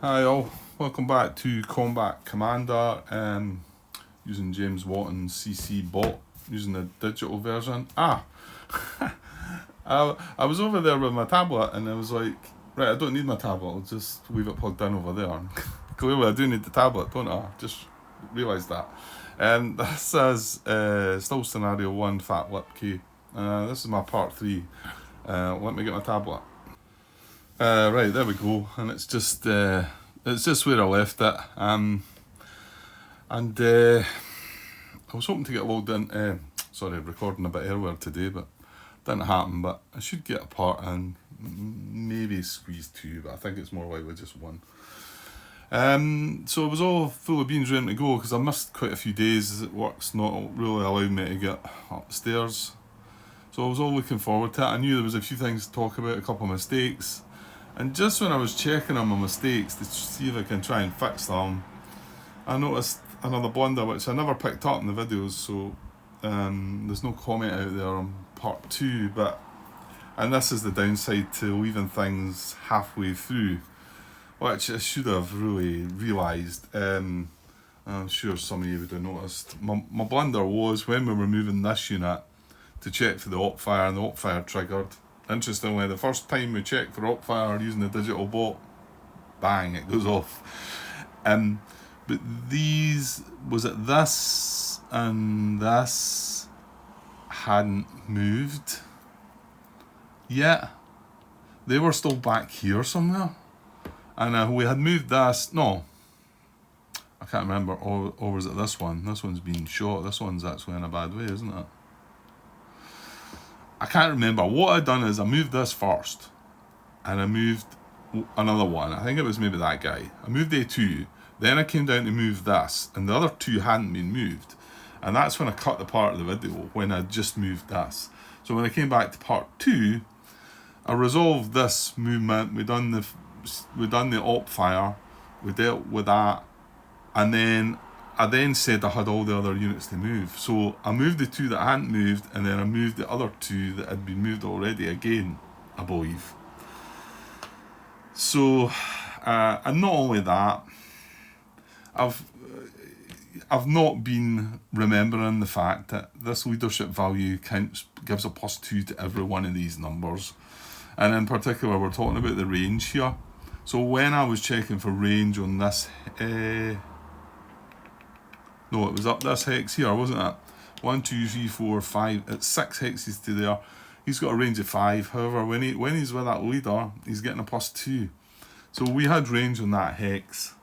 Hi all, welcome back to Combat Commander, using James Watton's CC bot, using the digital version. I was over there with my tablet and I was like, right, I don't need my tablet, I'll just leave it plugged in over there. Clearly I do need the tablet, don't I? Just realised that. This is still scenario 1, Fat Lip K. This is my part 3. Let me get my tablet. Right, there we go, and it's just where I left it. And I was hoping to get logged in. Recording a bit earlier today, but didn't happen. But I should get a part in, maybe squeeze 2, but I think it's more likely just 1. So I was all full of beans ready to go because I missed quite a few days as work's not really allowed me to get upstairs. So I was all looking forward to it. I knew there was a few things to talk about, a couple of mistakes. And just when I was checking on my mistakes to see if I can try and fix them, I noticed another blunder which I never picked up in the videos, so there's no comment out there on part 2, and this is the downside to leaving things halfway through, which I should have really realised. I'm sure some of you would have noticed. My blunder was when we were moving this unit to check for the op fire, and the op fire triggered. Interestingly, the first time we checked for op fire using the digital bot, bang, it goes off. But this and this hadn't moved yet. They were still back here somewhere. And we had moved this, no, I can't remember, or was it this one? This one's been shot, this one's actually in a bad way, isn't it? I can't remember. What I'd done is I moved this first, and I moved another one. I think it was maybe that guy. I moved A2, then I came down to move this, and the other 2 hadn't been moved. And that's when I cut the part of the video, when I just moved this. So when I came back to part 2, I resolved this movement, we done the op fire, we dealt with that, and then I then said I had all the other units to move. So I moved the 2 that hadn't moved, and then I moved the other 2 that had been moved already again, I believe. So, and not only that, I've not been remembering the fact that this leadership value gives a +2 to every one of these numbers. And in particular, we're talking about the range here. So when I was checking for range on this, no, it was up this hex here, wasn't it? 1, 2, 3, 4, 5. It's 6 hexes to there. He's got a range of 5. However, when he's with that leader, he's getting a +2. So we had range on that hex.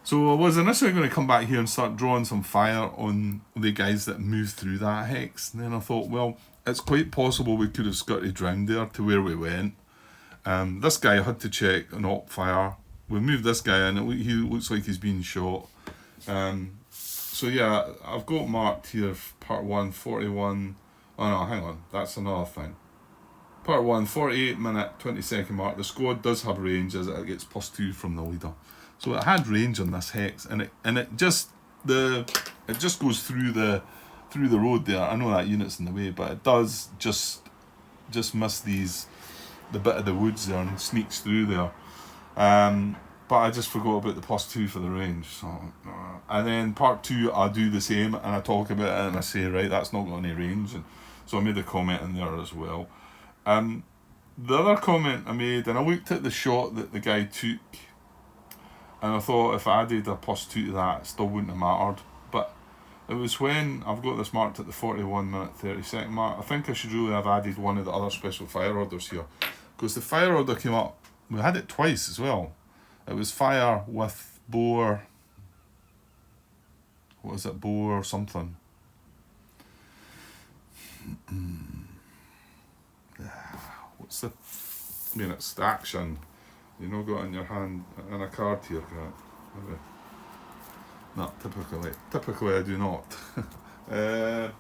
So I was initially going to come back here and start drawing some fire on the guys that moved through that hex. And then I thought, well, it's quite possible we could have skirted round there to where we went. This guy had to check an op fire. We moved this guy in. He looks like he's been shot. So yeah, I've got marked here part 1, 41. Oh no, hang on, that's another thing. Part 1, 48-minute, 20-second mark. The squad does have range as it gets +2 from the leader. So it had range on this hex, and it just goes through the road there. I know that unit's in the way, but it does just miss the bit of the woods there and sneaks through there. But I just forgot about the +2 for the range. So, and then part 2, I do the same, and I talk about it, and I say, right, that's not got any range, and so I made a comment in there as well. The other comment I made, and I looked at the shot that the guy took, and I thought if I added a +2 to that, it still wouldn't have mattered. But it was when I've got this marked at the 41-minute, 30-second mark. I think I should really have added one of the other special fire orders here, because the fire order came up. We had it twice as well. It was fire with bore. What is it? Bore something. What's the? I mean, it's the action. You know, got in your hand and a card here, Grant. No, typically I do not. Hang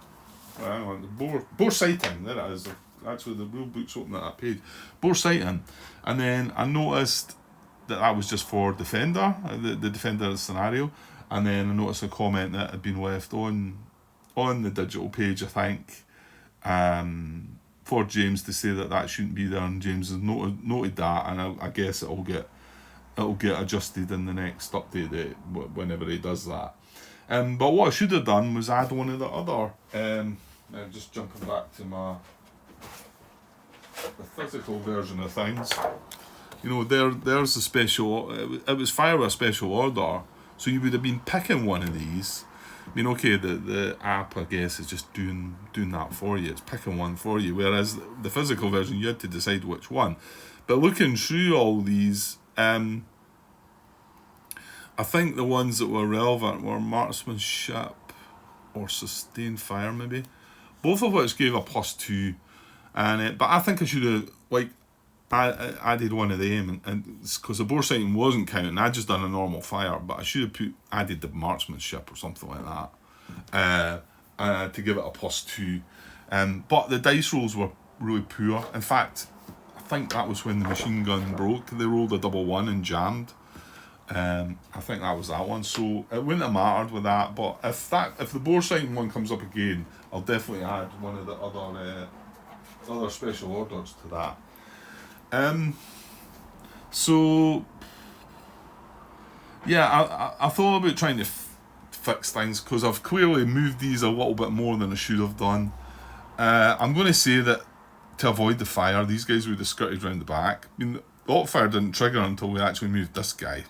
on, bore sighting. There it is. Actually, the rule book's open at that page. Bore sighting, and then I noticed that was just for defender, the defender scenario, and then I noticed a comment that had been left on the digital page, I think, for James to say that shouldn't be there, and James has noted that, and I guess it'll get it'll get adjusted in the next update whenever he does that. But what I should have done was add one of the other. Just jumping back to the physical version of things. You know, there's a special. It was fire with a special order, so you would have been picking one of these. I mean, okay, the app, I guess, is just doing that for you. It's picking one for you. Whereas the physical version, you had to decide which one. But looking through all these, I think the ones that were relevant were marksmanship or sustained fire, maybe. Both of which gave a +2. And but I think I should have, like, I did one of them, and because the bore sighting wasn't counting, I just done a normal fire, but I should have added the marksmanship or something like that to give it a +2. But the dice rolls were really poor. In fact, I think that was when the machine gun broke. They rolled a double 1 and jammed. I think that was that one. So it wouldn't have mattered with that. But if the bore sighting one comes up again, I'll definitely add one of the other special orders to that. So yeah, I thought about trying to fix things, because I've clearly moved these a little bit more than I should have done. I'm going to say that to avoid the fire, these guys would have skirted around the back. I mean, the auto fire didn't trigger until we actually moved this guy.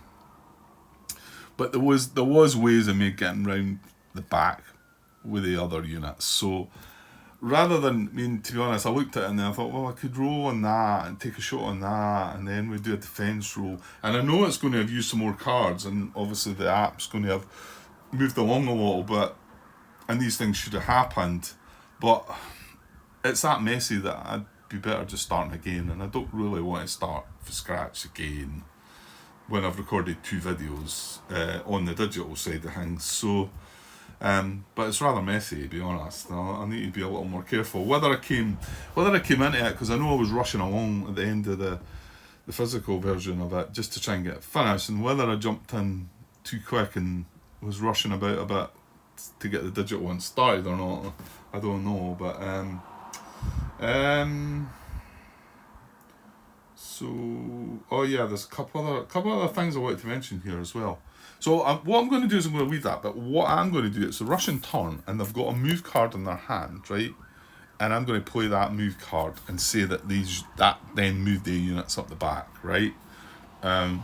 But there was ways of me getting round the back with the other units. So rather than, I mean, to be honest, I looked at it and then I thought, well, I could roll on that and take a shot on that, and then we do a defence roll. And I know it's going to have used some more cards, and obviously the app's going to have moved along a little bit, and these things should have happened. But it's that messy that I'd be better just starting again, and I don't really want to start from scratch again when I've recorded 2 videos on the digital side of things. So but it's rather messy, to be honest. I need to be a little more careful. Whether I came into it, because I know I was rushing along at the end of the physical version of it just to try and get it finished, and whether I jumped in too quick and was rushing about a bit to get the digital one started or not, I don't know. But so, oh yeah, there's a couple other things I wanted to mention here as well. So what I'm going to do is I'm going to leave that, but what I'm going to do, it's a Russian turn, and they've got a move card in their hand, right? And I'm going to play that move card and say that that then moved the units up the back, right? The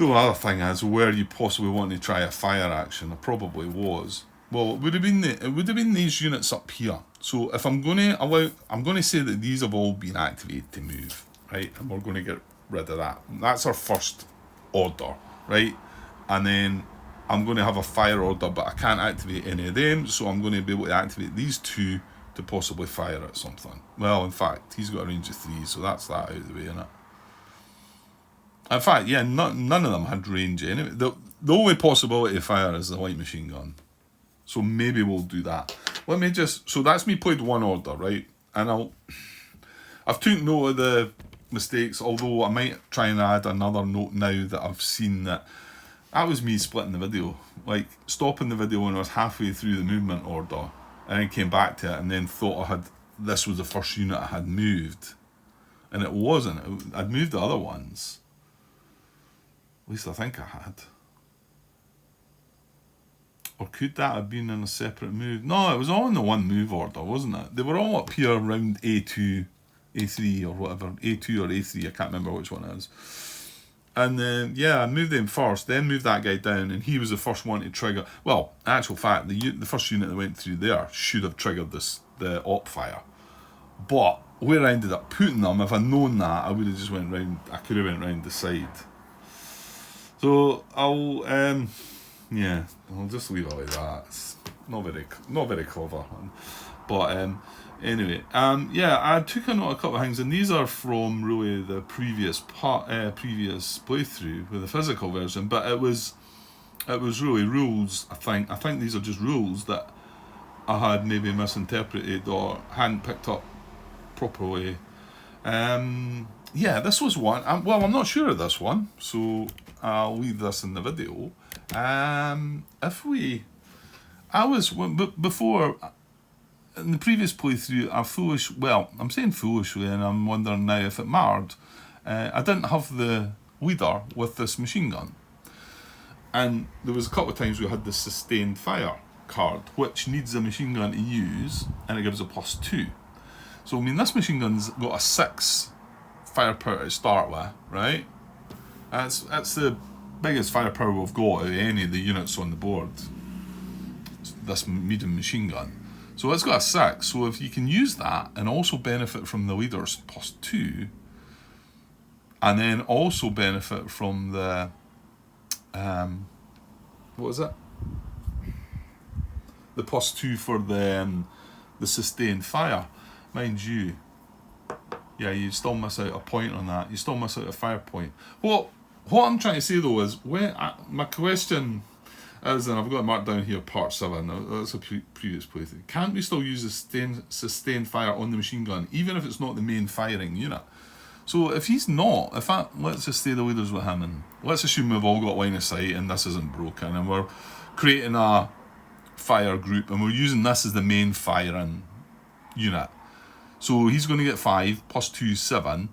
other thing is, where you possibly want to try a fire action, there probably was. Well, it would have been these units up here. So if I'm going to say that these have all been activated to move, right? And we're going to get rid of that. That's our first order, right? And then I'm going to have a fire order, but I can't activate any of them, so I'm going to be able to activate these 2 to possibly fire at something. Well, in fact, he's got a range of 3, so that's that out of the way, innit? In fact, yeah, none of them had range anyway. The only possibility of fire is the light machine gun. So maybe we'll do that. So that's me played 1 order, right? And I've taken note of the mistakes, although I might try and add another note now that I've seen that was me splitting the video, like stopping the video when I was halfway through the movement order, and then came back to it and then thought this was the first unit I had moved, and it wasn't. I'd moved the other ones. At least I think I had. Or could that have been in a separate move? No, it was all in the 1 move order, wasn't it? They were all up here around A2, A3 or whatever, A2 or A3, I can't remember which one it is. And then, yeah, I moved them first, then moved that guy down, and he was the first one to trigger. Well, in actual fact, the first unit that went through there should have triggered the op fire. But where I ended up putting them, if I'd known that, I would have just went round. I could have went round the side. So I'll just leave it like that. It's not very clever. But anyway, I took a note of a couple of things, and these are from really the previous playthrough with the physical version. But it was really rules. I think these are just rules that I had maybe misinterpreted or hadn't picked up properly. This was one. I'm not sure of this one, so I'll leave this in the video. Before, in the previous playthrough, I'm saying foolishly, and I'm wondering now if it mattered. I didn't have the leader with this machine gun. And there was a couple of times we had the sustained fire card, which needs a machine gun to use, and it gives a +2. So I mean, this machine gun's got a 6 firepower to start with, right? That's the biggest firepower we've got of any of the units on the board. This medium machine gun. So it's got a 6. So if you can use that and also benefit from the leader's +2, and then also benefit from the what is it? The +2 for the sustained fire. Mind you, yeah, you still miss out a point on that. You still miss out a fire point. What I'm trying to say though is, my question is, and I've got it marked down here, part 7. That's a previous playthrough. Can't we still use the sustained fire on the machine gun, even if it's not the main firing unit? So if he's not, let's just stay the leaders with him, and let's assume we've all got line of sight and this isn't broken, and we're creating a fire group and we're using this as the main firing unit. So he's going to get 5 +2 7.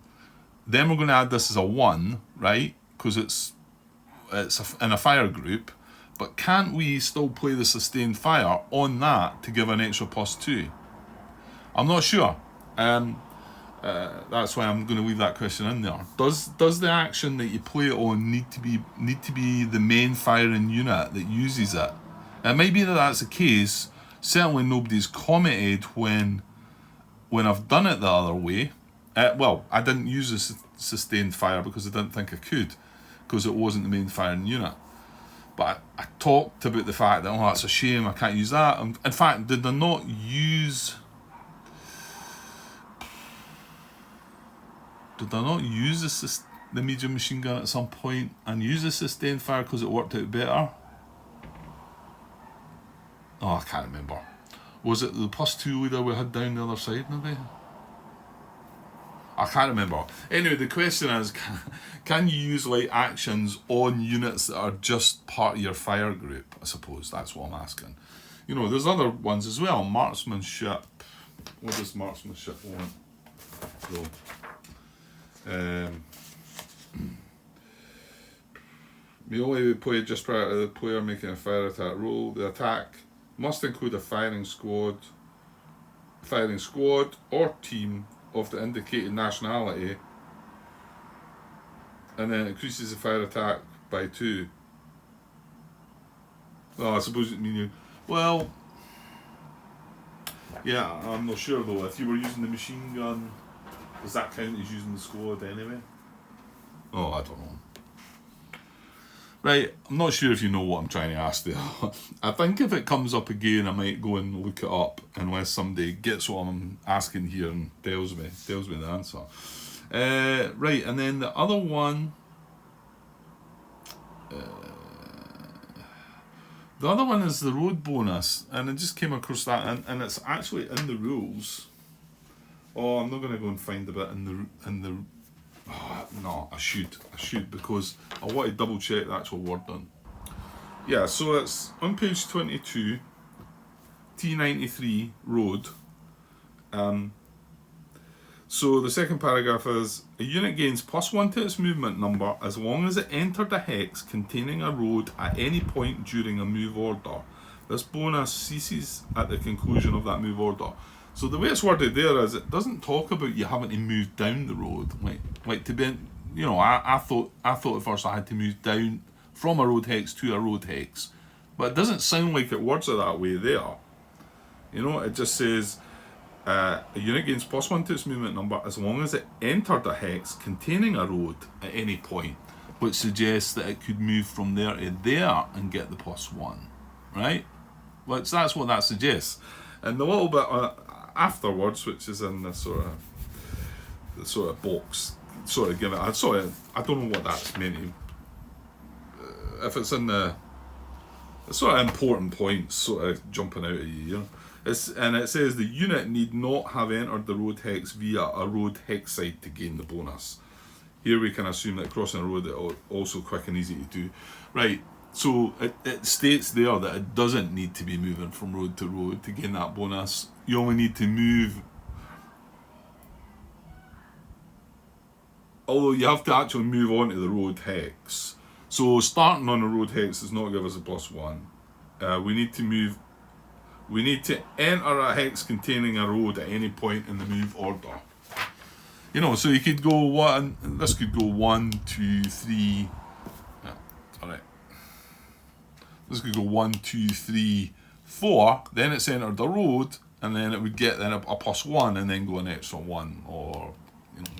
Then we're going to add this as a 1, right? Because it's in a fire group. But can't we still play the sustained fire on that to give an extra +2? I'm not sure. That's why I'm going to leave that question in there. Does the action that you play it on need to be the main firing unit that uses it? It might be that that's the case. Certainly nobody's commented when I've done it the other way. Well, I didn't use the sustained fire because I didn't think I could, because it wasn't the main firing unit. But I talked about the fact that, that's a shame, I can't use that. In fact, did I not use the medium machine gun at some point and use the sustained fire because it worked out better? Oh, I can't remember. Was it the +2 leader we had down the other side, maybe? I can't remember. Anyway, the question is, can you use light actions on units that are just part of your fire group? I suppose that's what I'm asking. There's other ones as well. Marksmanship. What does marksmanship want? So, melee play just prior to the player making a fire attack roll. The attack must include a firing squad or team of the indicated nationality, and then increases the fire attack by 2. I suppose it means well, yeah, I'm not sure though. If you were using the machine gun, does that count as using the squad anyway? I don't know. Right, I'm not sure if you know what I'm trying to ask there. I think if it comes up again, I might go and look it up, unless somebody gets what I'm asking here and tells me the answer. Right, and then the other one, is the road bonus, and I just came across that, and it's actually in the rules. I'm not going to go and find the bit in the. No, I should because I want to double check the actual wording. Yeah, so it's on page 22, T93 road. So the second paragraph is, a unit gains +1 to its movement number as long as it entered a hex containing a road at any point during a move order. This bonus ceases at the conclusion of that move order. So the way it's worded there is, it doesn't talk about you having to move down the road. Like to be, I thought at first I had to move down from a road hex to a road hex, but it doesn't sound like it words it that way there. It just says a unit gains +1 to its movement number as long as it entered a hex containing a road at any point, which suggests that it could move from there to there and get the +1, right? That's what that suggests. And the little bit afterwards, which is in the sort of box, give it. I don't know what that's meant. If it's in the sort of important points, sort of jumping out at you, and it says the unit need not have entered the road hex via a road hex side to gain the bonus. Here we can assume that crossing a road is also quick and easy to do. Right. So it states there that it doesn't need to be moving from road to road to gain that bonus. You only need to move although you have to actually move on to the road hex. So starting on a road hex does not give us a +1. We need to enter a hex containing a road at any point in the move order. You know, so you could go one. This could go 1, 2, 3. Yeah, alright. This could go 1, 2, 3, 4. Then it's entered the road, and then it would get then a +1, and then go an extra 1, or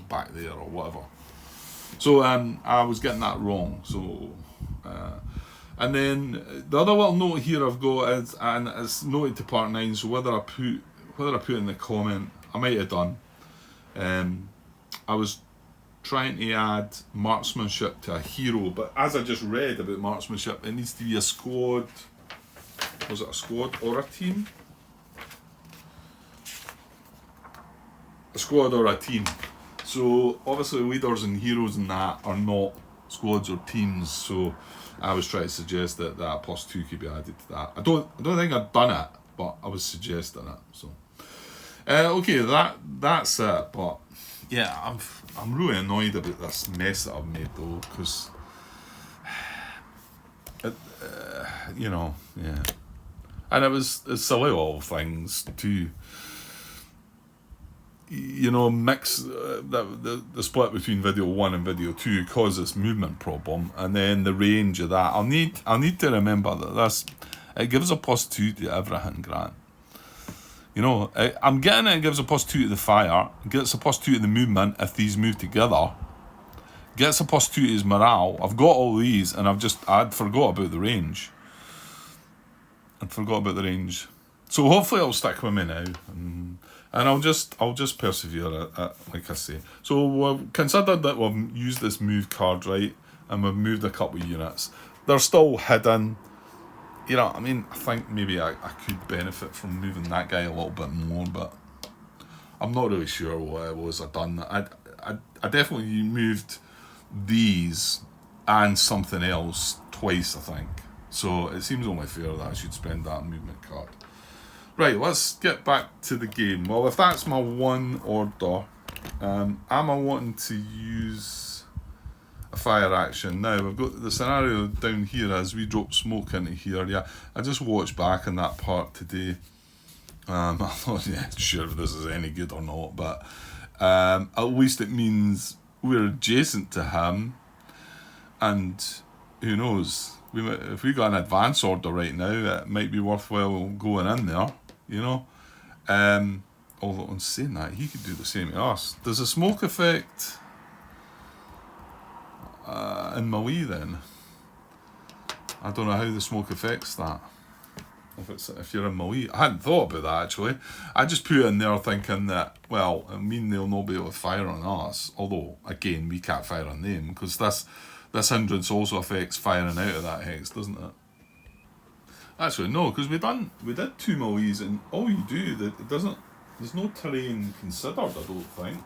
back there or whatever. So I was getting that wrong. So and then the other little note here I've got is, and it's noted to part 9. So whether I put in the comment, I might have done. I was trying to add marksmanship to a hero, but as I just read about marksmanship, it needs to be a squad. Was it a squad or a team? A squad or a team. So obviously leaders and heroes and that are not squads or teams. So I was trying to suggest that that +2 could be added to that. I don't think I've done it, but I was suggesting it. So okay, that's it. But yeah, I'm really annoyed about this mess that I've made though, because yeah, and it's silly all things too. Mix the split between video 1 and video 2 causes this movement problem, and then the range of that. I'll need to remember that it gives a +2 to everything, Grant. I'm getting it gives a +2 to the fire, it gets a +2 to the movement if these move together, gets a +2 to his morale. I've got all these, and I'd forgot about the range. So hopefully it'll stick with me now, and I'll just persevere like I say. So we've considered that we've used this move card, right, and we've moved a couple of units. They're still hidden. I think maybe I could benefit from moving that guy a little bit more, but I'm not really sure what it was I've done. I definitely moved these and something else twice, I think. So it seems only fair that I should spend that movement card. Right, let's get back to the game. Well, if that's my one order, am I wanting to use a fire action? Now, we've got the scenario down here as we drop smoke into here. Yeah, I just watched back on that part today. I'm not sure if this is any good or not, but at least it means we're adjacent to him, and who knows? If we got an advance order right now, it might be worthwhile going in there. Although on saying that, he could do the same to us. Does a smoke affect in melee then? I don't know how the smoke affects that. If you're in melee, I hadn't thought about that actually. I just put it in there thinking that, well, they'll not be able to fire on us. Although again, we can't fire on them because this hindrance also affects firing out of that hex, doesn't it? Actually, no, because we did 2 melees, and all you do there's no terrain considered. I don't think.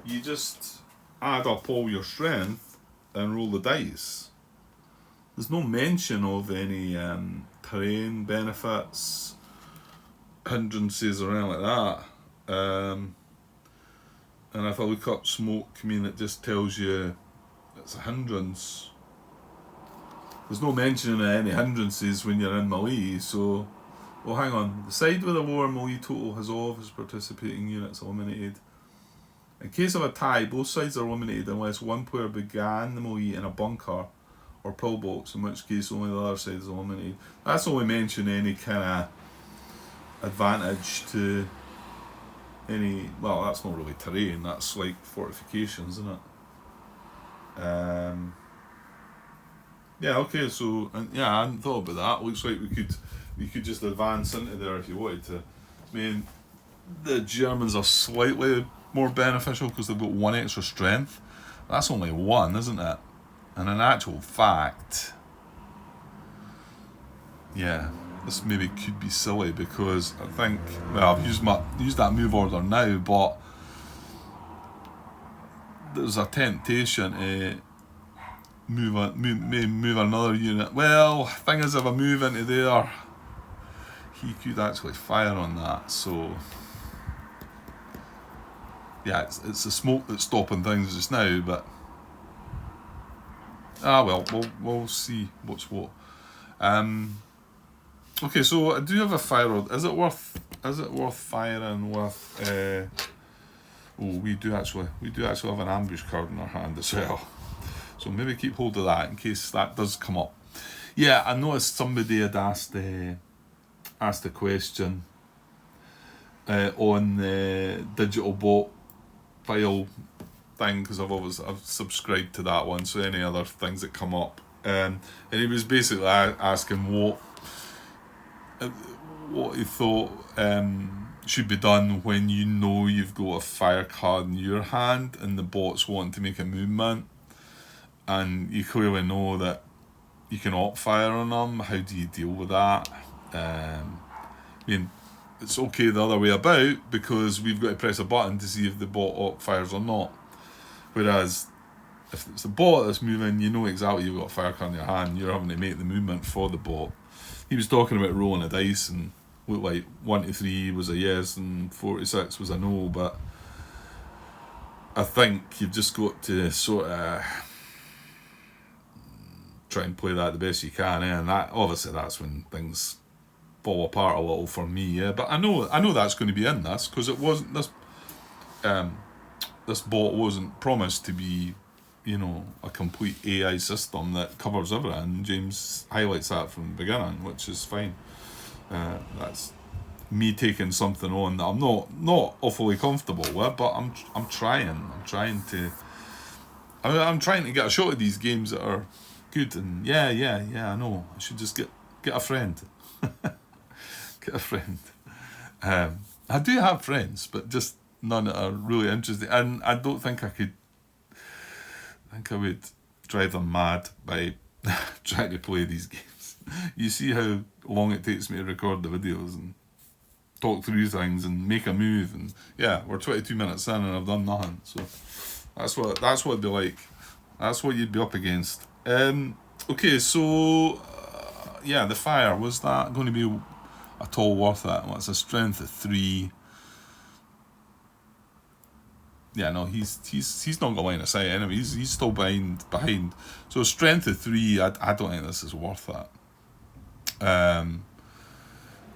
You just add up all your strength and roll the dice. There's no mention of any terrain benefits, hindrances, or anything like that. And if I look up smoke, it just tells you it's a hindrance. There's no mention of any hindrances when you're in melee, so... Well, hang on. The side with a lower melee total has all of his participating units eliminated. In case of a tie, both sides are eliminated unless one player began the melee in a bunker or pillbox, in which case only the other side is eliminated. That's only mention any kind of advantage to any... Well, that's not really terrain, that's like fortifications, isn't it? Yeah, okay, so I hadn't thought about that. Looks like we could just advance into there if you wanted to. The Germans are slightly more beneficial because they've got 1 extra strength. That's only 1, isn't it? And in actual fact, yeah, this maybe could be silly because I think, well, I've used that move order now, but there's a temptation to move another unit. Well, thing is, if I move into there, he could actually fire on that, so yeah, it's the smoke that's stopping things just now, but well, we'll see what's what. Okay, so I do have a fire rod. Is it worth firing with? We do actually have an ambush card in our hand as well. So maybe keep hold of that in case that does come up. Yeah, I noticed somebody had asked a question on the digital bot file thing, because I've subscribed to that one. So any other things that come up, and he was basically asking what he thought should be done when you know you've got a fire card in your hand and the bot's wanting to make a movement, and you clearly know that you can op fire on them. How do you deal with that? I mean, it's okay the other way about, because we've got to press a button to see if the bot op fires or not. Whereas if it's the bot that's moving, you know exactly you've got a fire card in your hand. You're having to make the movement for the bot. He was talking about rolling a dice, and looked like 1 to 3 was a yes and 4 to 6 was a no. But I think you've just got to sort of try and play that the best you can, and that obviously that's when things fall apart a little for me. Yeah, but I know that's going to be in this, because it wasn't this. This bot wasn't promised to be, a complete AI system that covers everything. James highlights that from the beginning, which is fine. That's me taking something on that I'm not awfully comfortable with, but I'm trying to get a shot at these games that are good. And yeah, I know I should just get a friend. Get a friend. I do have friends, but just none that are really interested, and I don't think I would drive them mad by trying to play these games. You see how long it takes me to record the videos and talk through things and make a move, and yeah, we're 22 minutes in and I've done nothing. So that's what it'd be like. That's what you'd be up against. Okay, so yeah, the fire, was that going to be at all worth it? Well, it's a strength of 3. Yeah, no, he's not got line of sight anyway. He's still behind. So strength of 3, I don't think this is worth it.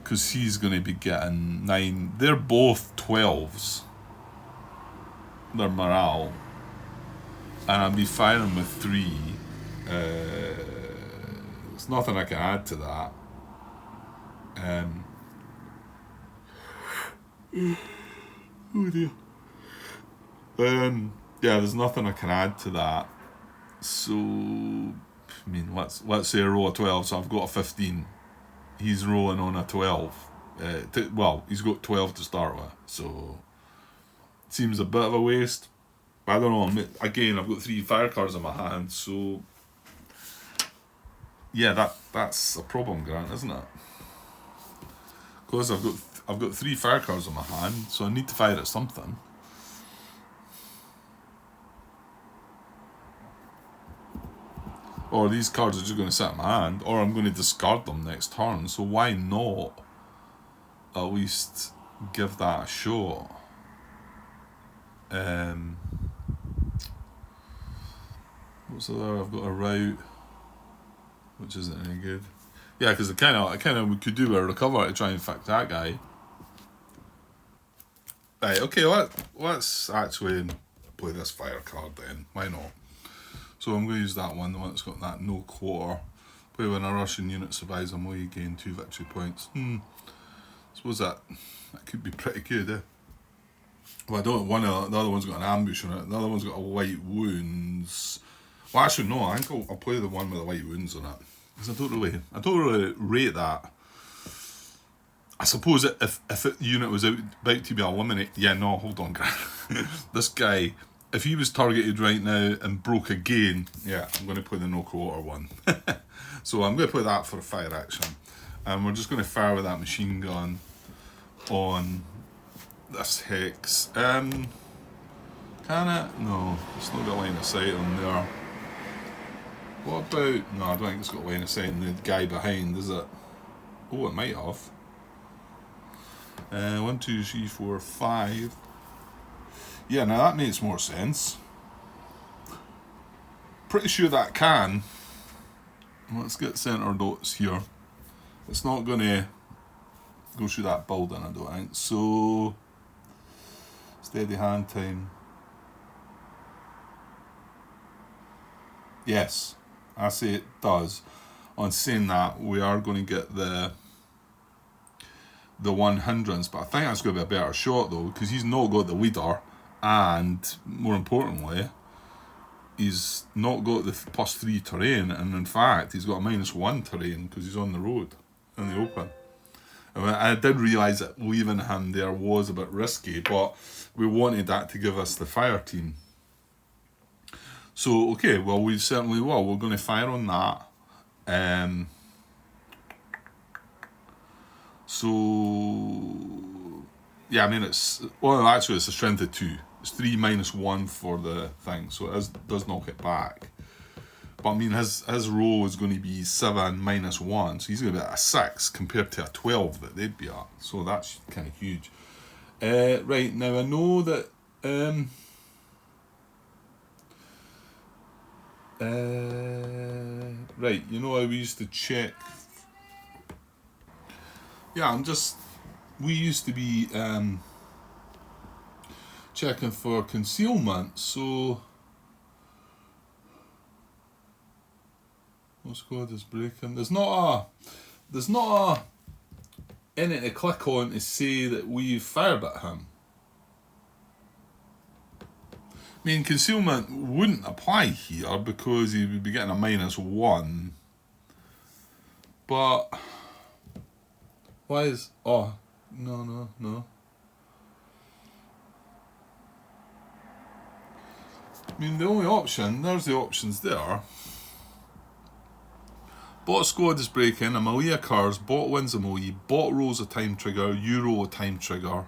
Because he's going to be getting 9. They're both 12s. Their morale, and I'll be firing with 3. There's nothing I can add to that. Oh dear. Yeah, there's nothing I can add to that. So, I mean, let's say a roll of 12. So I've got a 15. He's rolling on a 12. He's got 12 to start with. So, it seems a bit of a waste. But I don't know. Again, I've got 3 fire cards in my hand. So, yeah, that's a problem, Grant, isn't it? Because I've got 3 fire cards in my hand, so I need to fire at something. Or these cards are just going to sit in my hand, or I'm going to discard them next turn. So why not at least give that a shot? What's the other? I've got a route, which isn't any good. Yeah, because I kind of we could do a recover to try and fix that guy. Right, okay, let's actually play this fire card then. Why not? So I'm going to use that one, the one that's got that no quarter. Play when a Russian unit survives a melee, you gain 2 victory points. I suppose that could be pretty good, eh? Well, the other one's got an ambush on it. The other one's got a white wounds. Well, actually, no, I think I'll play the one with the white wounds on it. Because I don't really rate that. I suppose if the unit was about to be eliminated... Yeah, no, hold on, Grant. This guy... If he was targeted right now and broke again, yeah, I'm going to play the no quarter one. So I'm going to play that for a fire action. And we're just going to fire with that machine gun on this hex. Can it? No, it's not got line of sight on there. What about... No, I don't think it's got line of sight on the guy behind, is it? Oh, it might have. 1, 2, 3, 4, 5. Yeah, now that makes more sense. Pretty sure that can. Let's get center dots here. It's not going to go through that building, I don't think. So, steady hand time. Yes, I say it does. On saying that, we are going to get the 100s, but I think that's going to be a better shot though, because he's not got the leader, and more importantly, he's not got the +3 terrain, and in fact, he's got a -1 terrain because he's on the road in the open. I did realise that leaving him there was a bit risky, but we wanted that to give us the fire team. So, okay, well, we certainly will. We're going to fire on that. So, yeah, I mean, actually, it's a strength of 2. It's 3 -1 for the thing, so it does knock it back. But I mean, his roll is going to be 7 -1, so he's going to be at a 6 compared to a 12 that they'd be at. So that's kind of huge. Right, now I know that... right, you know how we used to check... Yeah, we used to be checking for concealment, so... What squad is breaking? There's not anything to click on to say that we've fired at him. I mean, concealment wouldn't apply here because he would be getting a -1. But why is... Oh, no. I mean, the only option, there's the options there. Bot squad is breaking, a melee occurs, bot wins a melee, bot rolls a time trigger, you roll a time trigger.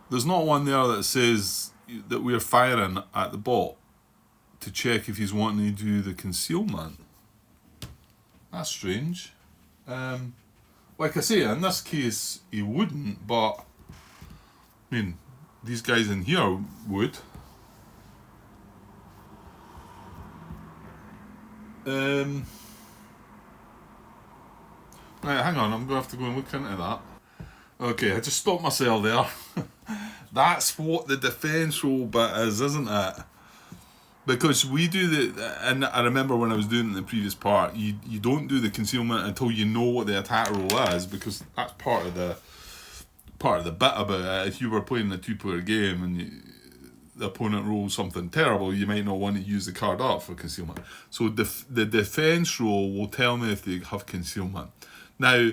There's not one there that says that we're firing at the bot to check if he's wanting to do the concealment. That's strange. Like I say, in this case, he wouldn't, but I mean, these guys in here would. Right, hang on, I'm going to have to go and look into that. Okay, I just stopped myself there. That's what the defence roll bit is, isn't it? Because we do and I remember when I was doing it in the previous part, you don't do the concealment until you know what the attack roll is, because that's part of the bit about it. If you were playing a 2-player game and the opponent rolls something terrible, you might not want to use the card up for concealment. So the defence roll will tell me if they have concealment. Now,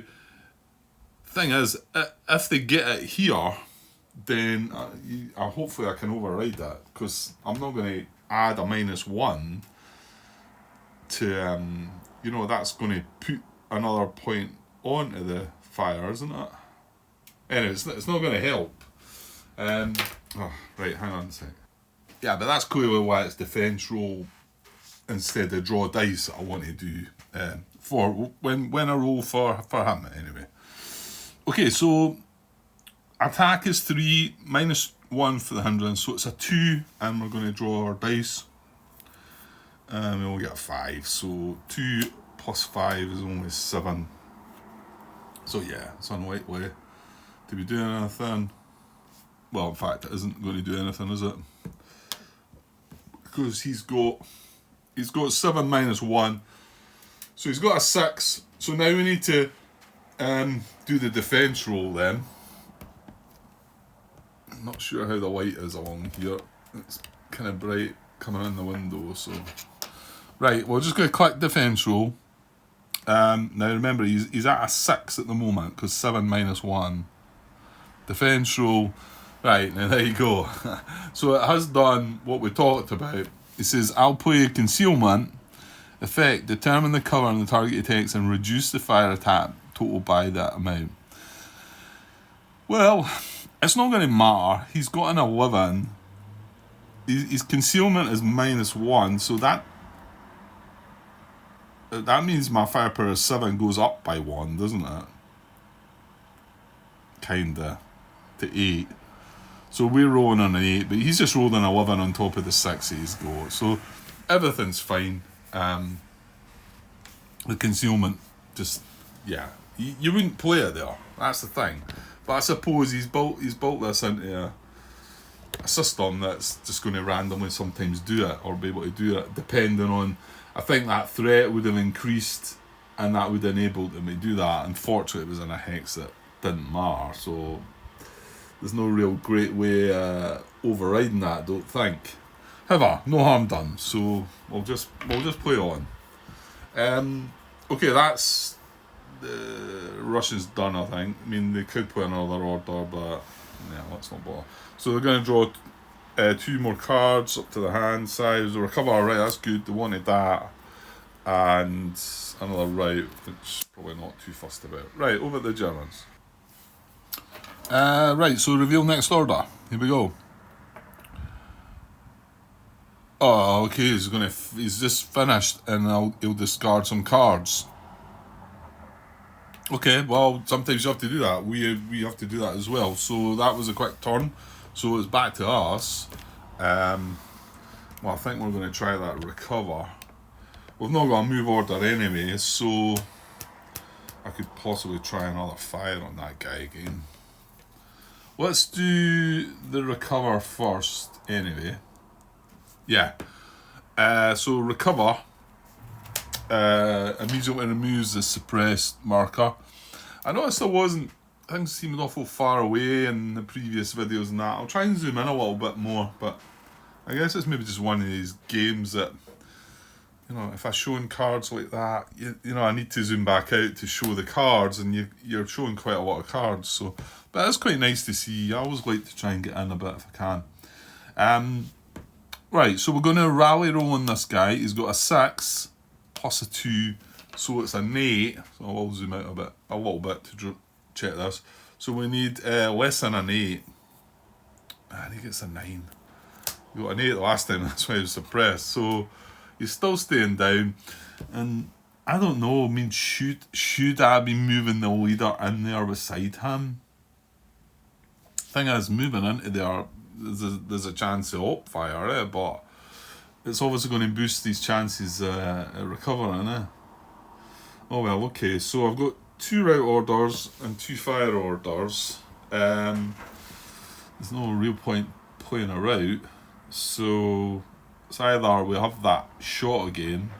thing is, if they get it here, then hopefully I can override that, because I'm not going to add a -1 to, that's going to put another point onto the fire, isn't it? Anyway, it's not going to help. Right, hang on a sec. Yeah, but that's clearly why it's defence roll instead of draw dice that I want to do for when I roll for him anyway. Okay, so attack is 3, -1 for the hindrance, so it's a 2, and we're going to draw our dice. We only get a 5, so 2 plus 5 is only 7. So yeah, it's unlikely to be doing anything. Well, in fact, it isn't going to do anything, is it? Because he's got 7 -1, so he's got a 6. So now we need to do the defence roll then. I'm not sure how the light is along here. It's kind of bright coming in the window, so... Right, we're just going to click defence roll. Now remember, he's at a 6 at the moment, because 7 -1. Defence roll. Right, now there you go. So it has done what we talked about. It says, I'll play concealment. Effect, determine the cover on the target takes and reduce the fire attack total by that amount. Well, it's not going to matter. He's got an 11. His concealment is -1, so that means my fire power 7 goes up by 1, doesn't it? Kinda. To 8. So we're rolling on an 8, but he's just rolled an 11 on top of the 6 he's got. So everything's fine. The concealment, just, yeah. You wouldn't play it there. That's the thing. But I suppose he's built this into a system that's just going to randomly sometimes do it, or be able to do it, depending on... I think that threat would have increased, and that would have enabled him to do that. Unfortunately, it was in a hex that didn't matter, so there's no real great way overriding that, I don't think. However, no harm done, so we'll just play on. Okay, that's the Russians done, I think. I mean, they could play another order, but yeah, let's not bother. So they're going to draw 2 more cards up to the hand side. The recover, right, that's good. They wanted that. And another right, which probably not too fussed about. Right, over to the Germans. Right, so reveal next order. Here we go. Oh, okay, he's just finished, and he'll discard some cards. Okay, well, sometimes you have to do that. We have to do that as well. So that was a quick turn. So it's back to us. Well, I think we're going to try that recover. We've not got a move order anyway, so I could possibly try another fire on that guy again. Let's do the recover first anyway. Yeah. So recover immediately removes the suppressed marker. I noticed things seemed awful far away in the previous videos and that. I'll try and zoom in a little bit more, but I guess it's maybe just one of these games that, you know, if I'm showing cards like that, you know, I need to zoom back out to show the cards, and you're showing quite a lot of cards. So, but it's quite nice to see. I always like to try and get in a bit if I can. Right, so we're going to rally roll on this guy. He's got a 6 plus a 2, so it's an 8. So I'll zoom out a little bit to check this. So we need less than an 8. I think it's a 9. We got an 8 the last time, that's why he was suppressed. So he's still staying down, and I don't know. I mean, should I be moving the leader in there beside him? Thing is, moving into there, there's a chance of op fire, but it's obviously going to boost these chances at recovering. Oh well, okay. So I've got 2 route orders and 2 fire orders. There's no real point playing a route, so it's either we have that shot again.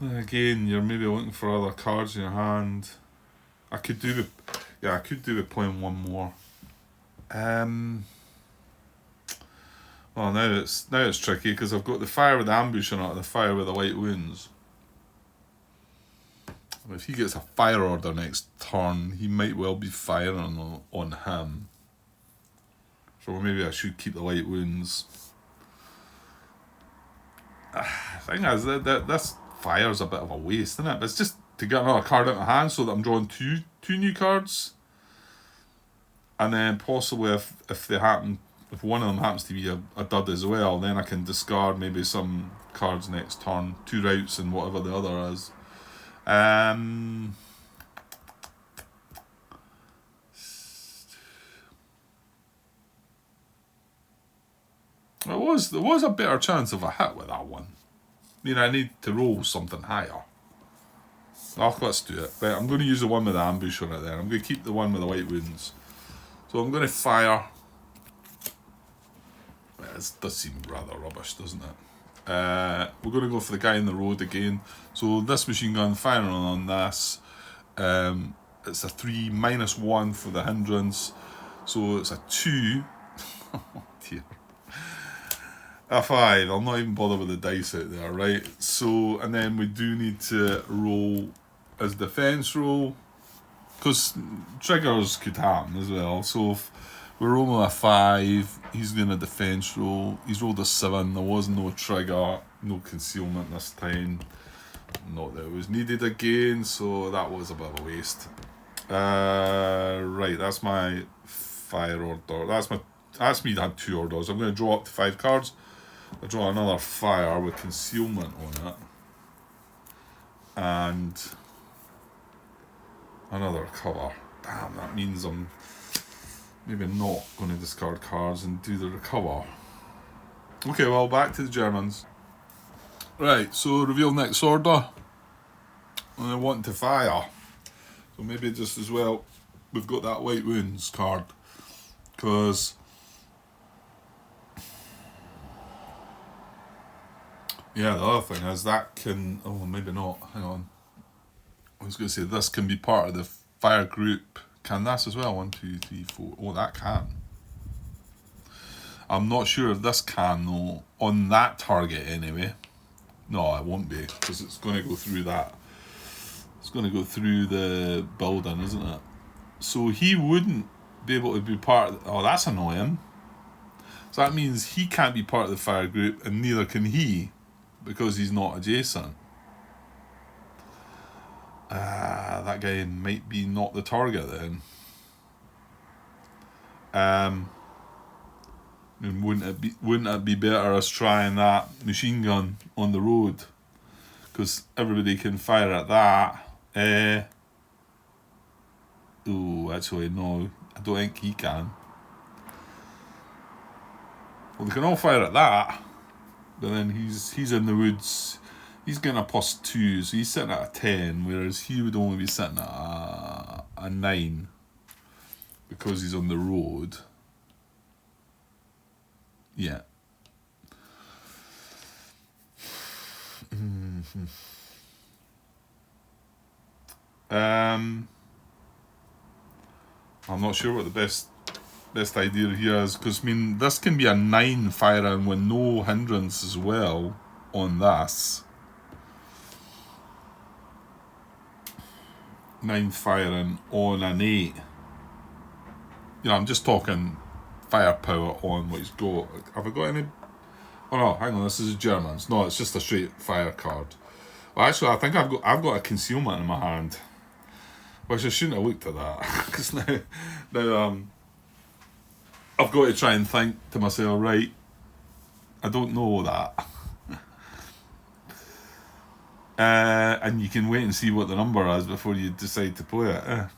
Again, you're maybe looking for other cards in your hand. I could do with playing one more. Well, now it's tricky because I've got the fire with the ambush on it and the fire with the light wounds. If he gets a fire order next turn, he might well be firing on him. So maybe I should keep the light wounds. Thing is, this fire's a bit of a waste, isn't it? But it's just to get another card out of hand so that I'm drawing two new cards. And then possibly if one of them happens to be a dud as well, then I can discard maybe some cards next turn. 2 routes and whatever the other is. There was a better chance of a hit with that one. I mean, I need to roll something higher. Oh, let's do it. Right, I'm going to use the one with the ambush on it then. I'm going to keep the one with the white wounds. So I'm going to fire. It does seem rather rubbish, doesn't it? We're going to go for the guy in the road again. So this machine gun firing on this. It's a 3 -1 for the hindrance. So it's a 2. Oh dear. A 5. I'll not even bother with the dice out there, right? So, and then we do need to roll as defense roll, because triggers could happen as well. So if we're rolling a 5, he's going to defense roll. He's rolled a 7. There was no trigger, no concealment this time. Not that it was needed again, so that was a bit of a waste. Right, that's my fire order. That's me to have 2 orders. I'm going to draw up to 5 cards. I draw another fire with concealment on it. And another cover. Damn, that means I'm maybe not going to discard cards and do the recover. Okay, well, back to the Germans. Right, so reveal next order. And I want to fire. So maybe just as well, we've got that White Wounds card. Because... yeah, the other thing is that can... oh, maybe not. Hang on. I was going to say this can be part of the fire group. Can this as well? 1, 2, 3, 4. Oh, that can. I'm not sure if this can, though. On that target, anyway. No, it won't be. Because it's going to go through that. It's going to go through the building, isn't it? So he wouldn't be able to be part of... oh, that's annoying. So that means he can't be part of the fire group, and neither can he. Because he's not adjacent. That guy might be not the target then. And wouldn't it be better us trying that machine gun on the road? Because everybody can fire at that. Oh, actually no, I don't think he can. Well, they can all fire at that, but then he's in the woods. He's getting a +2, so he's sitting at a 10, whereas he would only be sitting at a 9 because he's on the road. Yeah. Mm-hmm. I'm not sure what the best idea here is, because I mean this can be a 9 firing with no hindrance as well on this. 9 firing on an 8. You know, I'm just talking firepower on what he's got. Have I got any? Oh no, hang on, this is Germans. No, it's just a straight fire card. Well, actually, I think I've got a concealment in my hand, which I shouldn't have looked at that, because now I've got to try and think to myself, right, I don't know that. And you can wait and see what the number is before you decide to play it.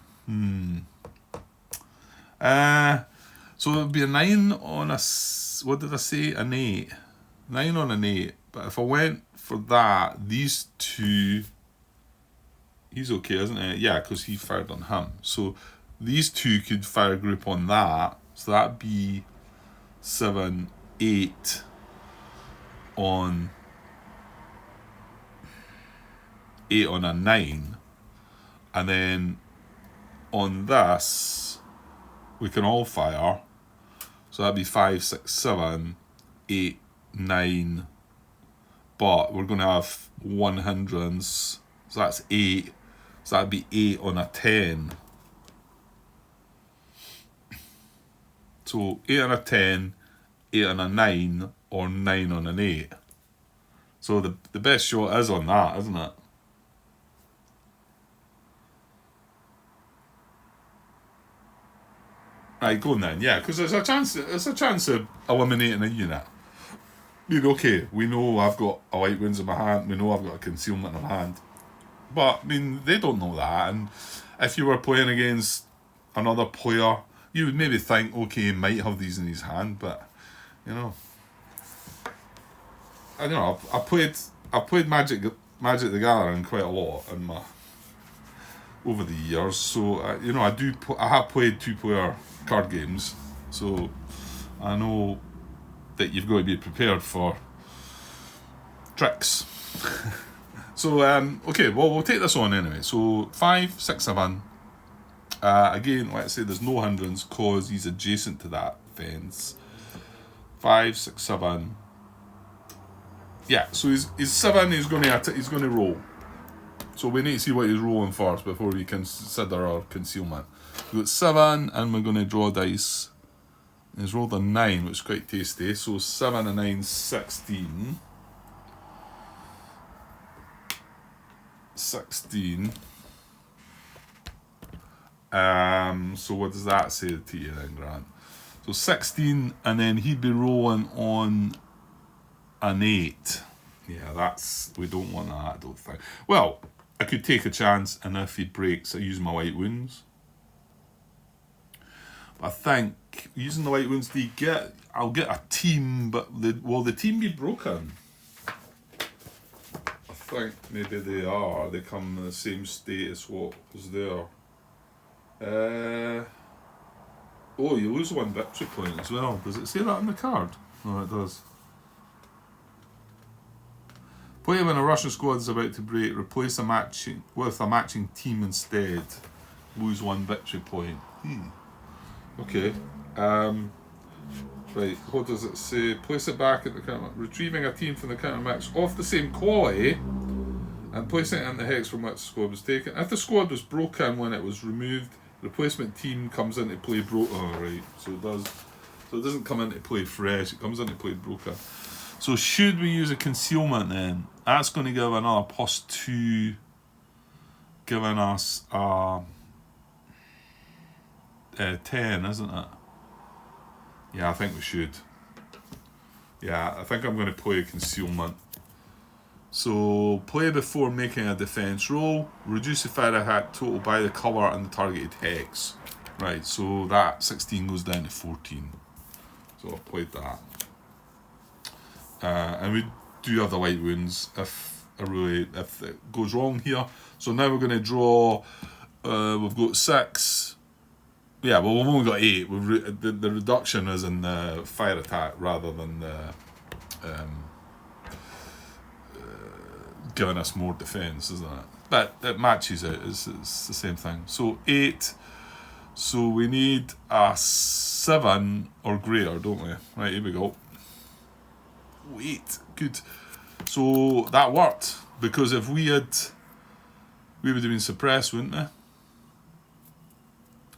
So it would be a 9 on a... what did I say? An 8. 9 on an 8. But if I went for that, these two... he's okay, isn't he? Yeah, because he fired on him. So these two could fire group on that. So that'd be 7, 8 on... 8 on a 9. And then on this, we can all fire. So that'd be 5, 6, 7, 8, 9. But we're going to have 1 hindrance. So that's 8. So that'd be 8 on a 10. So 8 on a 10, 8 on a 9, or 9 on an 8. So the best shot is on that, isn't it? Right, go on then, yeah, because there's a chance of eliminating a unit. You're okay, we know I've got a White Wounds in my hand, we know I've got a concealment in my hand. But, I mean, they don't know that, and if you were playing against another player, you would maybe think, okay, he might have these in his hand, but, you know. I don't know, I've played Magic the Gathering quite a lot in my... over the years, so you know, I have played 2-player card games, so I know that you've got to be prepared for tricks. So okay, well, we'll take this on anyway. So 5, 6, 7. Again, let's say there's no hindrance because he's adjacent to that fence. 5, 6, 7. Yeah, so he's 7. He's going to roll. So we need to see what he's rolling first before we consider our concealment. We've got 7, and we're going to draw dice. He's rolled a 9, which is quite tasty. So 7 and 9, 16. 16. So what does that say to you then, Grant? So 16, and then he'd be rolling on an 8. Yeah, we don't want that, I don't think. Well, I could take a chance, and if he breaks, I use my White Wounds. I think using the light wounds, I'll get a team, but will the team be broken? I think maybe they are. They come in the same state as what was there. Oh, you lose 1 victory point as well. Does it say that on the card? No, it does. Play when a Russian squad is about to break. Replace with a matching team instead. Lose 1 victory point. Okay. Right, what does it say? Place it back at the counter. Retrieving a team from the counter mix of the same quality and placing it in the hex from which the squad was taken. If the squad was broken when it was removed, the replacement team comes into play broken. Oh, right. So it does. So it doesn't come into play fresh. It comes into play broken. So should we use a concealment then? That's going to give another +2, giving us 10, isn't it? Yeah, I think we should. Yeah, I think I'm going to play a concealment. So, play before making a defense roll. Reduce the fire attack total by the colour and the targeted hex. Right, so that 16 goes down to 14. So, I've played that. And we do have the light wounds if it goes wrong here. So, now we're going to draw. We've got 6. Yeah, well, we've only got 8. The reduction is in the fire attack rather than the giving us more defense, isn't it? But it matches it. It's the same thing. So 8. So we need a 7 or greater, don't we? Right, here we go. 8. Good. So that worked because if we would have been suppressed, wouldn't we?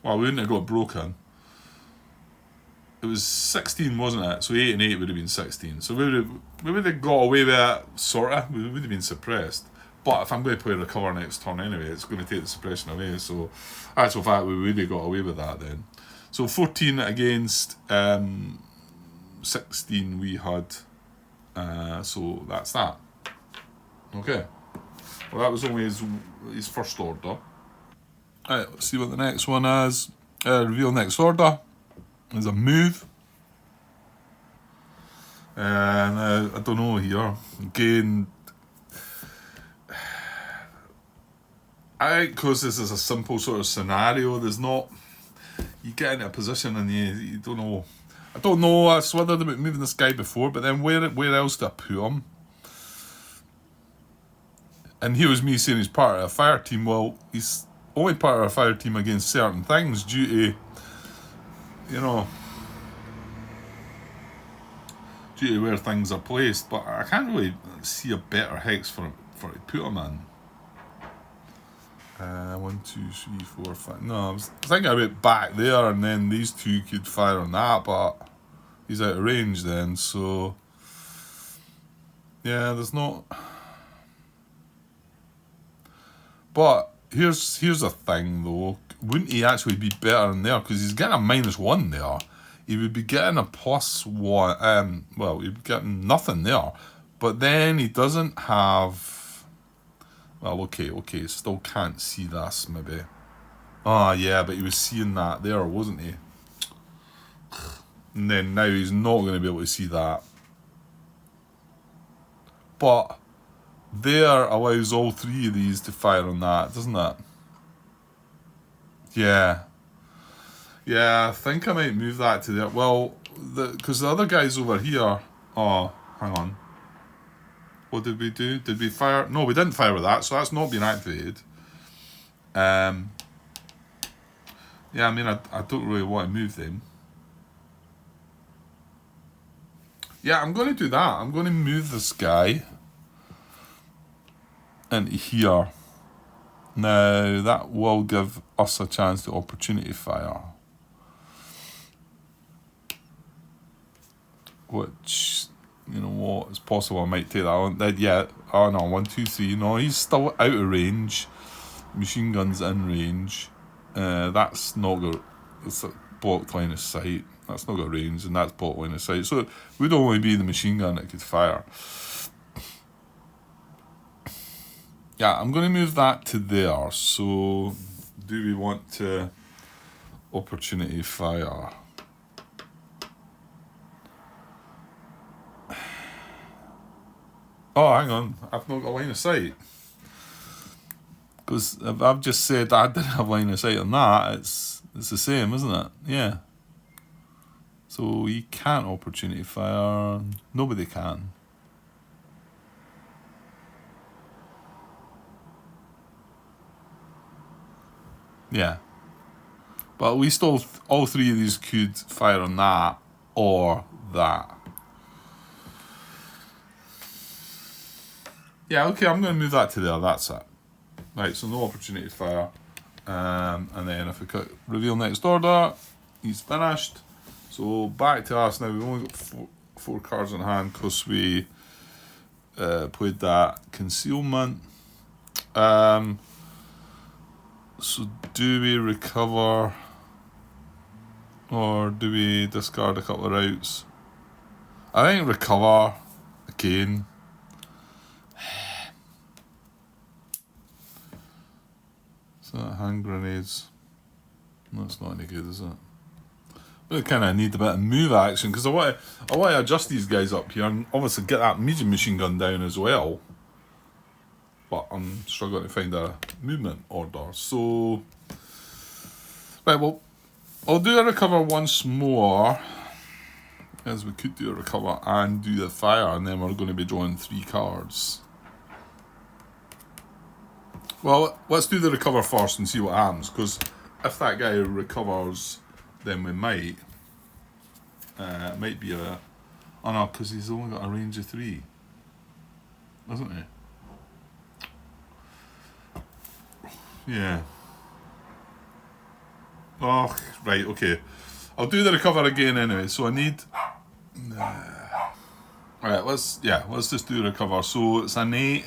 Well, we wouldn't have got broken. It was 16, wasn't it? So 8 and 8 would have been 16. So we would have got away with it, sort of. We would have been suppressed. But if I'm going to play recover next turn anyway, it's going to take the suppression away. So, actual fact, we would have got away with that then. So 14 against 16 we had. So that's that. Okay. Well, that was only his first order. Alright, let's see what the next one is. Reveal next order. There's a move. And I don't know here. Again, because this is a simple sort of scenario, there's not. You get into a position and you don't know. I don't know. I swithered about moving this guy before, but then where else do I put him? And here was me saying he's part of a fire team. Well, he's only part of a fire team against certain things due to, due to where things are placed. But I can't really see a better hex for to put him in. 1, 2, 3, 4, 5. No, I was thinking about back there, and then these two could fire on that, but he's out of range then. So yeah, there's not. But here's the thing though. Wouldn't he actually be better in there? Because he's getting a -1 there. He would be getting a +1. Well, he'd be getting nothing there. But then he doesn't have. Well, okay. Still can't see this, maybe. Ah, yeah, but he was seeing that there, wasn't he? And then now he's not going to be able to see that. But there allows all 3 of these to fire on that, doesn't it? Yeah. Yeah, I think I might move that to there. Well, because the other guy's over here. Oh, hang on. What did we do? Did we fire? No, we didn't fire with that, so that's not been activated. Yeah, I mean, I don't really want to move them. Yeah, I'm going to do that. I'm going to move this guy into here. Now, that will give us a chance to opportunity fire. Which, you know what, it's possible I might take that on. Yeah, oh no, 1, 2, 3. No, he's still out of range. Machine gun's in range. That's not got. It's a blocked line of sight. That's not got range, and that's blocked line of sight. So it would only be the machine gun that could fire. Yeah, I'm going to move that to there. So, do we want to opportunity fire. Oh, hang on. I've not got line of sight. Because if I've just said I didn't have line of sight on that, it's the same, isn't it? Yeah. So you can't opportunity fire. Nobody can. Yeah. But at least all three of these could fire on that or that. Yeah, okay, I'm going to move that to there. That's it. Right, so no opportunity fire. And then if we cut reveal next order, he's finished. So back to us now. We've only got four cards in hand because we played that concealment. So do we recover or do we discard a couple of routes? I think recover again. So hand grenades. That's not any good, is it? We kind of need a bit of move action because I want to adjust these guys up here and obviously get that medium machine gun down as well. But I'm struggling to find a movement order. So, right, well, I'll do a recover once more, as we could do a recover and do the fire, and then we're going to be drawing 3 cards. Well, let's do the recover first and see what happens, because if that guy recovers, then we might. It might be a... Oh no, because he's only got a range of 3. Doesn't he? Yeah. Oh, right, okay. I'll do the recover again anyway, so I need... Alright, let's just do recover. So it's an 8.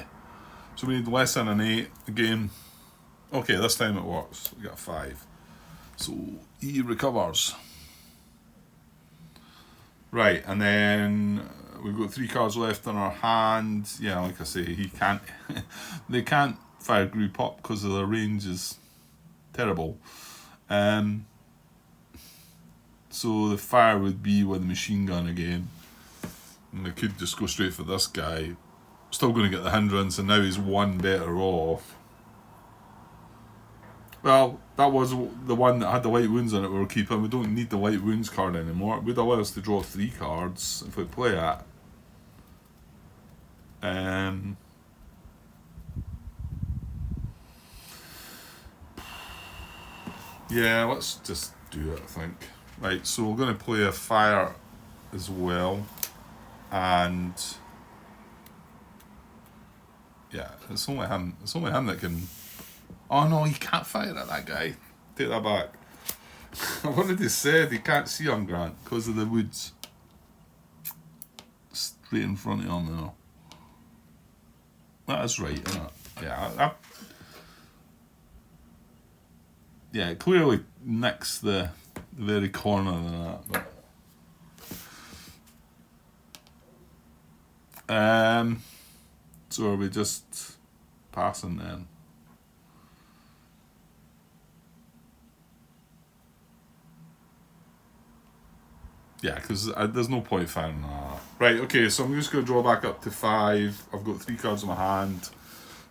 So we need less than an 8 again. Okay, this time it works. We got a 5. So he recovers. Right, and then we've got 3 cards left in our hand. Yeah, like I say, he can't... they can't fire group up because of their range is terrible. So the fire would be with the machine gun again. And they could just go straight for this guy. Still going to get the hindrance, and now he's 1 better off. Well, that was the one that had the white wounds on it we were keeping. We don't need the white wounds card anymore. It would allow us to draw 3 cards if we play it. Yeah, let's just do it, I think. Right, so we're going to play a fire as well. And... yeah, it's only him that can... Oh no, he can't fire at that guy. Take that back. What did he say? He can't see him, Grant, because of the woods. Straight in front of him now. That is right, isn't it? Yeah, yeah, it clearly nicks the very corner of that. But, so are we just passing then? Yeah, because there's no point firing that. Right, okay, so I'm just going to draw back up to 5. I've got 3 cards in my hand.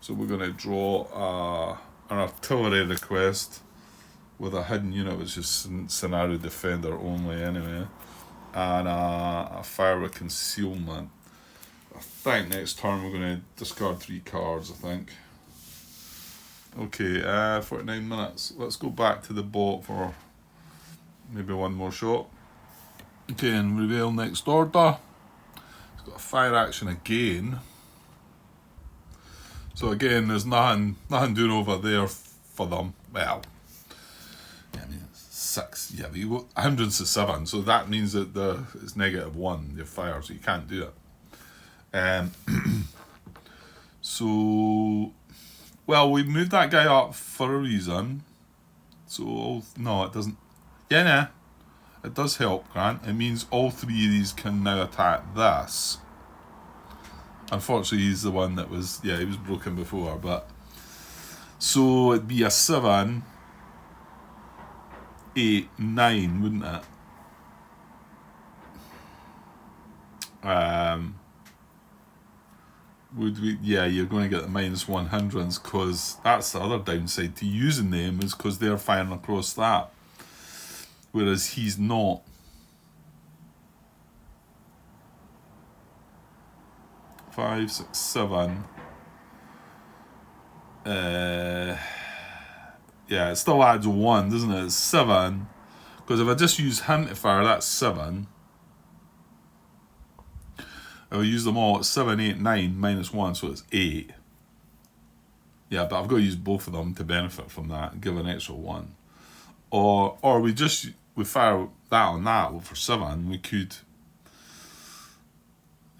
So we're going to draw an artillery request with a hidden unit, which is scenario defender only anyway. And a fire with concealment. I think next turn we're going to discard 3 cards, I think. Okay, 49 minutes. Let's go back to the bot for maybe one more shot. Okay, and reveal next order. It's got a fire action again. So again, there's nothing doing over there for them. Well, I mean, 6. Yeah, but you got 107, so that means that it's -1, your fire, so you can't do it. So, well, we moved that guy up for a reason. So, no, it doesn't. Yeah, nah. It does help, Grant. It means all 3 of these can now attack this. Unfortunately, he's the one that was... yeah, he was broken before, but... so it'd be a 7. 8, 9, wouldn't it? Would we? Yeah, you're going to get the -100s, because that's the other downside to using them, is because they're firing across that, whereas he's not. 5, 6, 7. Yeah, it still adds 1, doesn't it? It's 7. Because if I just use him to fire, that's 7. If I use them all, it's 7, 8, 9, -1, so it's 8. Yeah, but I've got to use both of them to benefit from that and give an extra 1. Or we fire that on that for 7. We could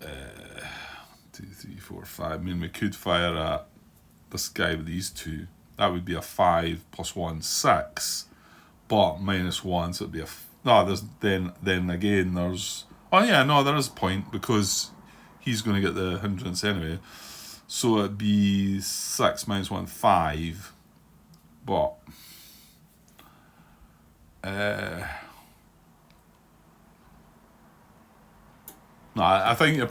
2, 3, 4, 5. I mean, we could fire at this guy with these 2. That would be a 5 + 1, 6, but -1, so it'd be a. No, there's then again there's. Oh yeah, no, there is a point, because he's going to get the hindrance anyway. So it'd be 6 -1, 5, but. No, I think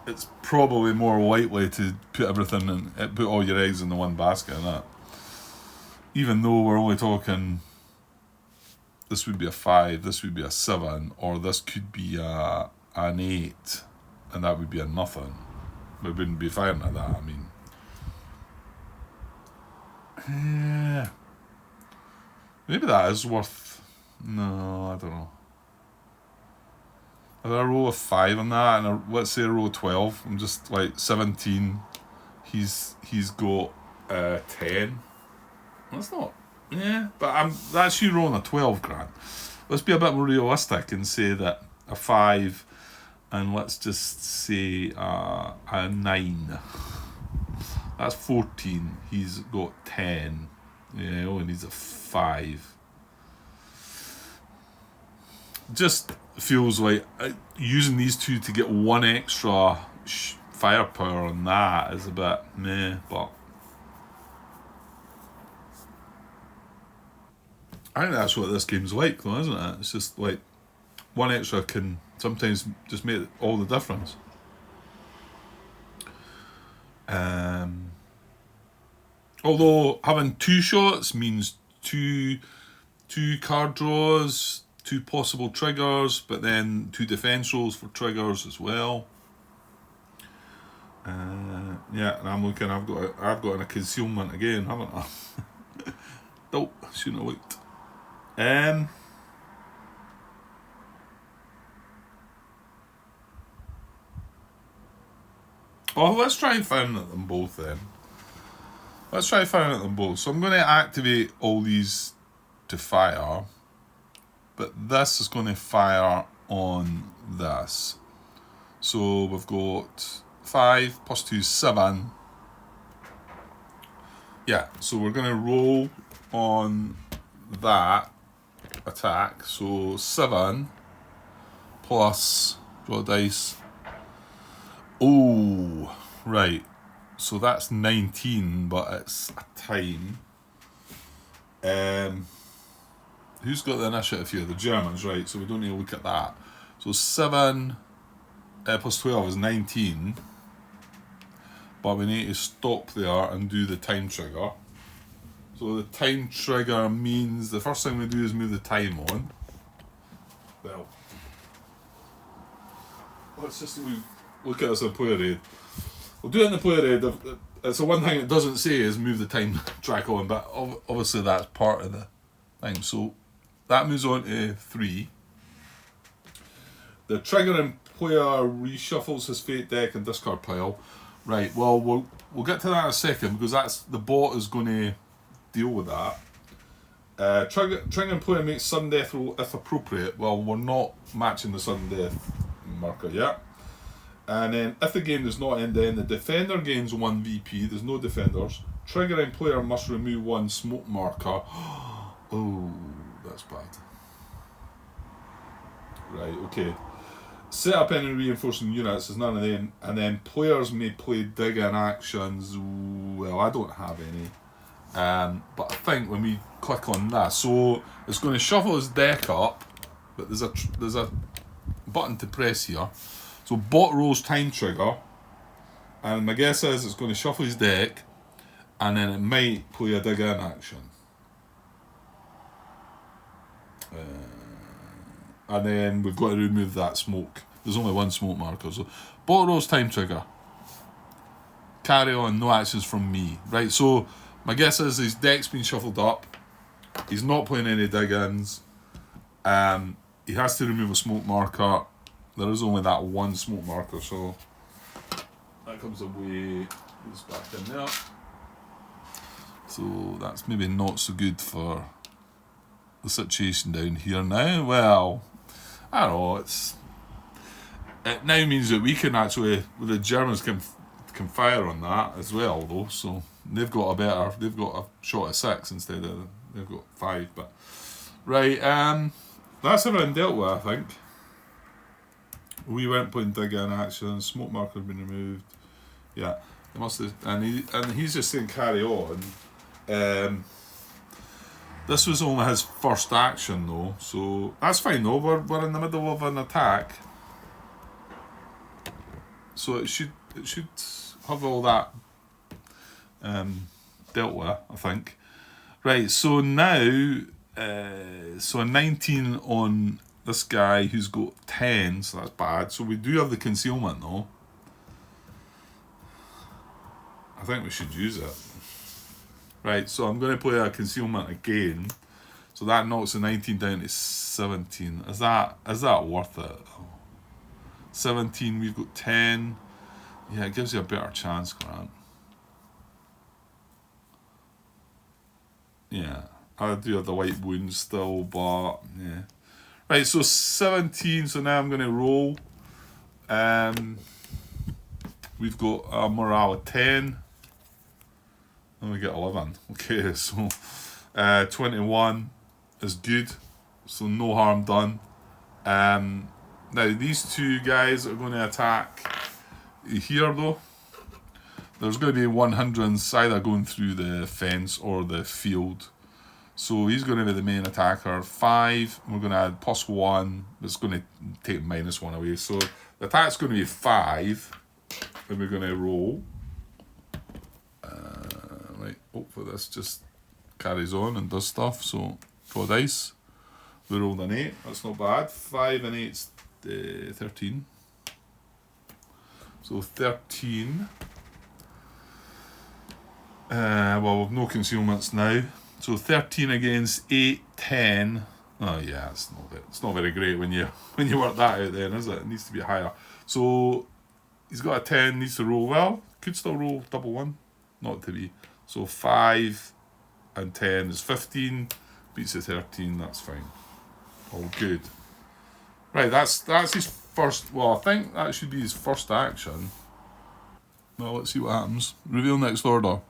it's probably more likely to put everything in, put all your eggs in the one basket, and that. Even though we're only talking, this would be a 5, this would be a 7, or this could be an 8, and that would be a nothing. We wouldn't be firing at that. I mean, yeah, maybe that is worth. No, I don't know. If I roll a 5 on that, and let's say I roll 12, I'm just like 17. He's got 10. That's not. Yeah, but that's you rolling a 12 grand. Let's be a bit more realistic and say that a 5, and let's just say a 9. That's 14. He's got 10. Yeah, he only needs a 5. Just feels like using these 2 to get 1 extra firepower on that is a bit meh, but I think that's what this game's like, though, isn't it? It's just like 1 extra can sometimes just make all the difference. Although having 2 shots means two card draws, 2 possible triggers, but then 2 defense rolls for triggers as well. Yeah, and I'm looking. I've got a concealment again, haven't I? Nope, shouldn't have looked. Oh, let's try and fire at them both then. Let's try firing at them both. So I'm going to activate all these to fire, but this is going to fire on this. So we've got 5 + 2, 7. Yeah, so we're going to roll on that attack. So 7 plus, draw dice. Oh, right. So that's 19, but it's a time. Who's got the initiative here? The Germans, right? So we don't need to look at that. So 7 plus 12 is 19. But we need to stop there and do the time trigger. So the time trigger means the first thing we do is move the time on. Well, let's just look at this in player aid. We'll do it in the player aid. It's the one thing it doesn't say is move the time track on, but obviously that's part of the thing. So that moves on to 3. The triggering player reshuffles his fate deck and discard pile. Right, well, we'll get to that in a second, because that's the bot is going to deal with that. Triggering player makes sudden death roll if appropriate. Well, we're not matching the sudden death marker yet. And then if the game does not end, then the defender gains 1 VP. There's no defenders. Triggering player must remove 1 smoke marker. Oh, that's bad. Right, okay. Set up any reinforcing units, there's none of them. And then players may play dig-in actions. Well, I don't have any. But I think when we click on that, so it's going to shuffle his deck up, but there's a button to press here. So bot rolls time trigger, and my guess is it's going to shuffle his deck, and then it might play a dig in action. And then we've got to remove that smoke. There's only one smoke marker. So bot rolls time trigger. Carry on, no actions from me. Right, so my guess is his deck's been shuffled up. He's not playing any dig-ins. He has to remove a smoke marker. There is only that one smoke marker, so that comes away. Goes back in there. So that's maybe not so good for the situation down here now. Well, I don't know. It now means that we can actually, the Germans can fire on that as well, though. So they've got a shot at 6 instead of they've got 5. But right, that's everything dealt with, I think. We weren't playing dig in action. Smoke marker has been removed. Yeah, they must have, and he's just saying carry on. This was only his first action though, so that's fine though. We're in the middle of an attack, so it should have all that dealt with, I think. Right, so now, so a 19 on this guy who's got 10, so that's bad. So we do have the concealment though. I think we should use it. Right, so I'm going to play a concealment again. So that knocks the 19 down to 17. Is that worth it? 17, we've got 10. Yeah, it gives you a better chance, Grant. Yeah, I do have the white wound still, but yeah. Right, so 17, so now I'm going to roll. We've got a morale of 10. And we get 11. Okay, so 21 is good. So no harm done. Now these two guys are going to attack here though. There's going to be 100s either going through the fence or the field. So he's going to be the main attacker. 5, we're going to add +1. It's going to take -1 away. So the attack's going to be 5. And we're going to roll. Right, hopefully this just carries on and does stuff. So draw dice. We rolled an 8. That's not bad. 5 and 8's 13. So 13. Well, we've no concealments now. So 13 against 8, 10. Oh yeah, it's not very great when you work that out then, is it? It needs to be higher. So he's got a 10, needs to roll well. Could still roll double 1. Not to be. So 5 and 10 is 15. Beats the 13, that's fine. All good. Right, that's his first. Well, I think that should be his first action. Well, let's see what happens. Reveal next order.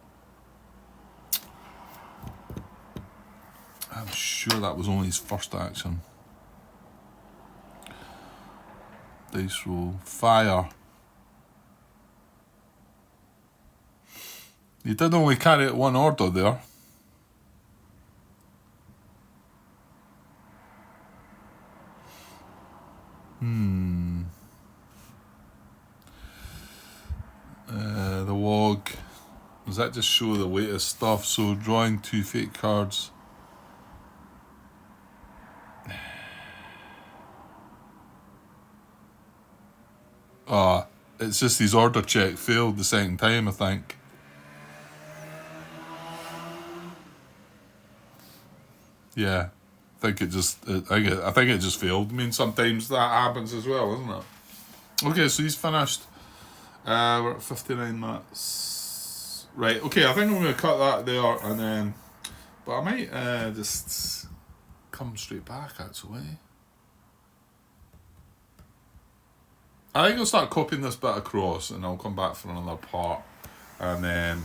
I'm sure that was only his first action. Dice roll. Fire. You did only carry it 1 order there. The log. Does that just show the latest stuff? So drawing 2 fake cards. It's just his order check failed the second time, I think. Yeah, I think it just failed. I mean, sometimes that happens as well, isn't it? Okay, so he's finished. We're at 59 minutes. Right. Okay, I think I'm going to cut that there, and then, but I might just come straight back actually. I think I'll start copying this bit across, and I'll come back for another part, and then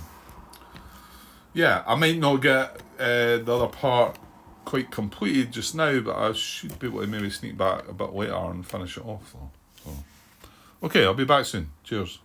yeah, I might not get the other part quite completed just now, but I should be able to maybe sneak back a bit later and finish it off. So. Okay, I'll be back soon. Cheers.